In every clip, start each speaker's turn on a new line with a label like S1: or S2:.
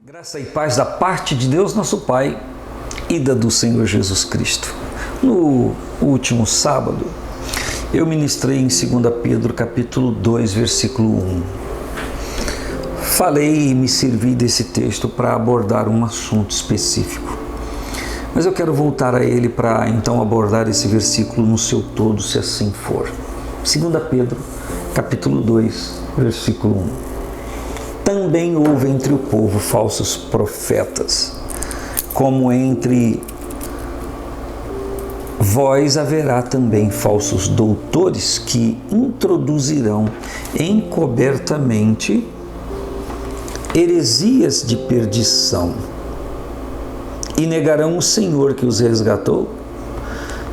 S1: Graça e paz da parte de Deus, nosso Pai, e da do Senhor Jesus Cristo. No último sábado, eu ministrei em 2 Pedro, capítulo 2, versículo 1. Falei e me servi desse texto para abordar um assunto específico. Mas eu quero voltar a ele para então abordar esse versículo no seu todo, se assim for. 2 Pedro, capítulo 2, versículo 1. Também houve entre o povo falsos profetas, como entre vós haverá também falsos doutores que introduzirão encobertamente heresias de perdição e negarão o Senhor que os resgatou,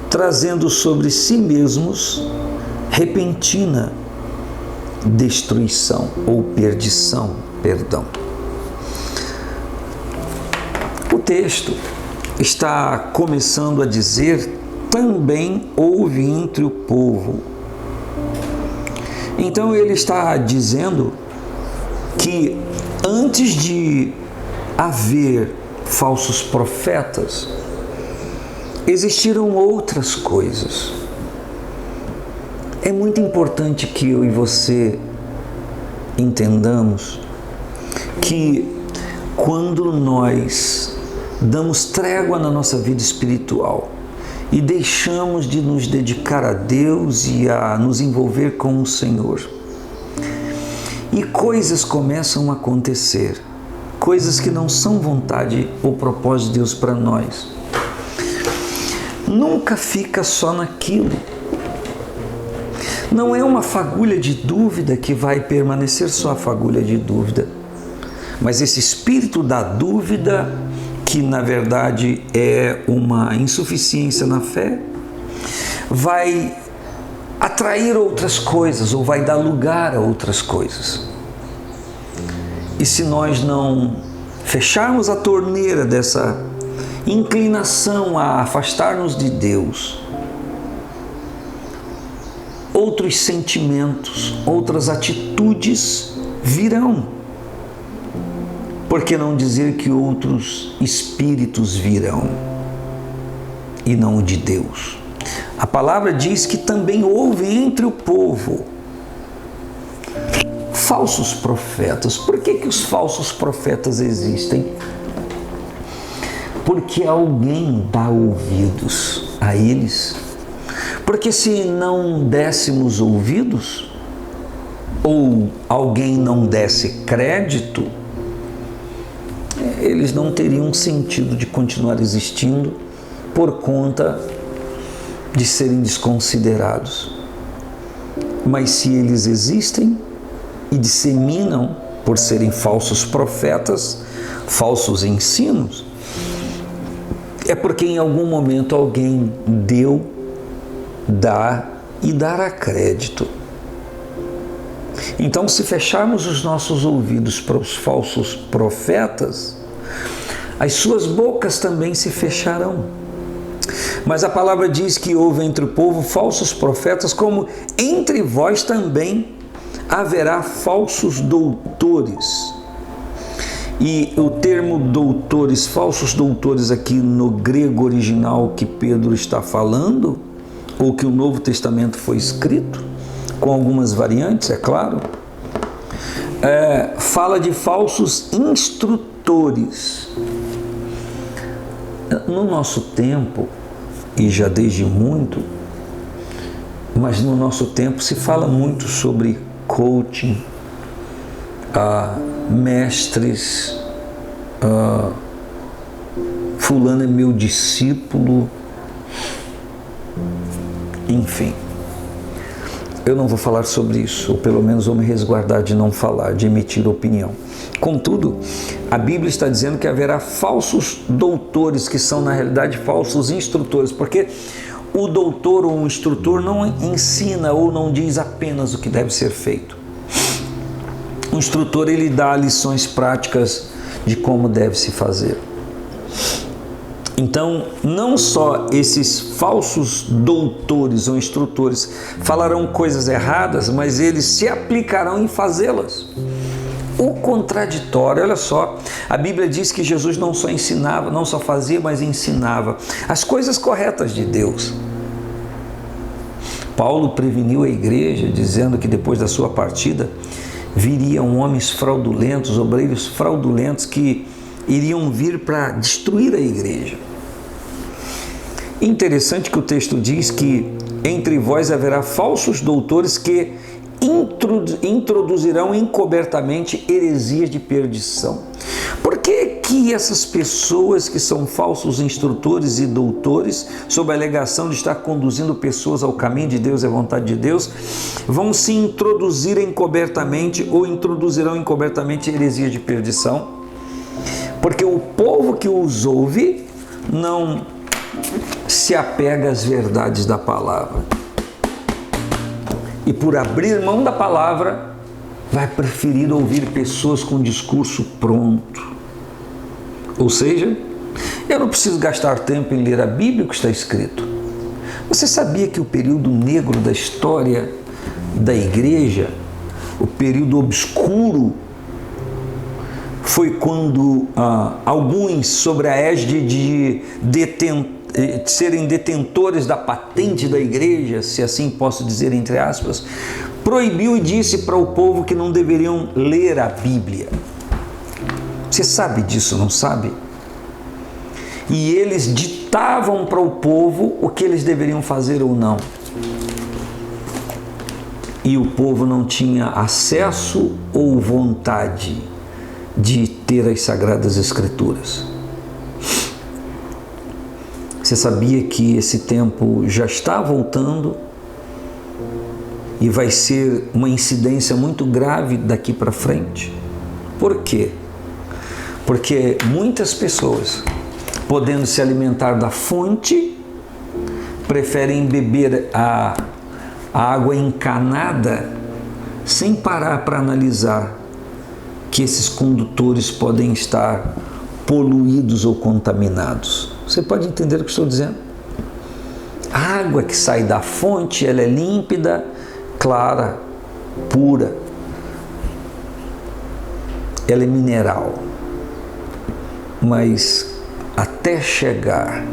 S1: trazendo sobre si mesmos repentina destruição ou perdição, O texto está começando a dizer: também houve entre o povo. Então ele está dizendo que antes de haver falsos profetas, existiram outras coisas. É muito importante que eu e você entendamos que quando nós damos trégua na nossa vida espiritual e deixamos de nos dedicar a Deus e a nos envolver com o Senhor, e coisas começam a acontecer, coisas que não são vontade ou propósito de Deus para nós, nunca fica só naquilo. Não é uma fagulha de dúvida que vai permanecer só a fagulha de dúvida, mas esse espírito da dúvida, que na verdade é uma insuficiência na fé, vai atrair outras coisas ou vai dar lugar a outras coisas. E se nós não fecharmos a torneira dessa inclinação a afastar-nos de Deus, outros sentimentos, outras atitudes virão. Por que não dizer que outros espíritos virão e não o de Deus? A palavra diz que também houve entre o povo falsos profetas. Por que os falsos profetas existem? Porque alguém dá ouvidos a eles. Porque se não dessemos ouvidos, ou alguém não desse crédito, eles não teriam sentido de continuar existindo por conta de serem desconsiderados. Mas se eles existem e disseminam por serem falsos profetas, falsos ensinos, é porque em algum momento alguém deu, dá e dará crédito. Então, se fecharmos os nossos ouvidos para os falsos profetas, as suas bocas também se fecharão. Mas a palavra diz que houve entre o povo falsos profetas, como entre vós também haverá falsos doutores. E o termo doutores, falsos doutores aqui no grego original que Pedro está falando, ou que o Novo Testamento foi escrito, com algumas variantes, é claro, fala de falsos instrutores. No nosso tempo, e já desde muito, mas no nosso tempo se fala muito sobre coaching, mestres, fulano é meu discípulo, enfim. Eu não vou falar sobre isso, ou pelo menos vou me resguardar de não falar, de emitir opinião. Contudo, a Bíblia está dizendo que haverá falsos doutores, que são na realidade falsos instrutores, porque o doutor ou o instrutor não ensina ou não diz apenas o que deve ser feito. O instrutor, ele dá lições práticas de como deve se fazer. Então, não só esses falsos doutores ou instrutores falarão coisas erradas, mas eles se aplicarão em fazê-las. o contraditório. Olha só, a Bíblia diz que Jesus não só ensinava, não só fazia, mas ensinava as coisas corretas de Deus. Paulo preveniu a igreja, dizendo que depois da sua partida viriam homens fraudulentos, obreiros fraudulentos que iriam vir para destruir a igreja. Interessante que o texto diz que entre vós haverá falsos doutores que introduzirão encobertamente heresias de perdição. Por que essas pessoas que são falsos instrutores e doutores, sob a alegação de estar conduzindo pessoas ao caminho de Deus e à vontade de Deus, vão se introduzir encobertamente ou introduzirão encobertamente heresias de perdição? Porque o povo que os ouve não se apega às verdades da palavra. E por abrir mão da palavra, vai preferir ouvir pessoas com discurso pronto. Ou seja, eu não preciso gastar tempo em ler a Bíblia, o que está escrito. Você sabia que o período negro da história da igreja, o período obscuro, foi quando alguns, sobre a égide de serem detentores da patente da igreja, se assim posso dizer, entre aspas, proibiu e disse para o povo que não deveriam ler a Bíblia. Você sabe disso, não sabe? E eles ditavam para o povo o que eles deveriam fazer ou não. E o povo não tinha acesso ou vontade de ter as Sagradas Escrituras. Você sabia que esse tempo já está voltando e vai ser uma incidência muito grave daqui para frente? Por quê? Porque muitas pessoas, podendo se alimentar da fonte, preferem beber a água encanada sem parar para analisar que esses condutores podem estar poluídos ou contaminados. Você pode entender o que estou dizendo? A água que sai da fonte, ela é límpida, clara, pura. Ela é mineral. Mas até chegar,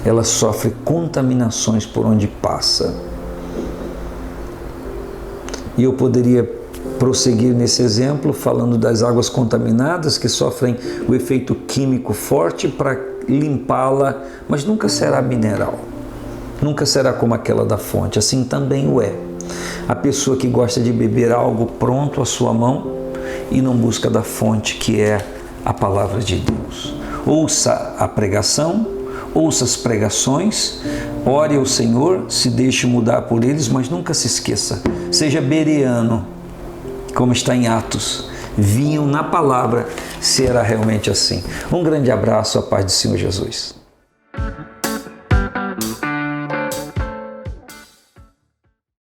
S1: ela sofre contaminações por onde passa. E eu poderia prosseguir nesse exemplo falando das águas contaminadas que sofrem o efeito químico forte para limpá-la, mas nunca será mineral, nunca será como aquela da fonte. Assim também o é a pessoa que gosta de beber algo pronto à sua mão e não busca da fonte, que é a palavra de Deus. Ouça a pregação, ouça as pregações, ore ao Senhor, se deixe mudar por eles, mas nunca se esqueça, seja bereano, como está em Atos, vinham na palavra, será realmente assim. Um grande abraço, a paz do Senhor Jesus.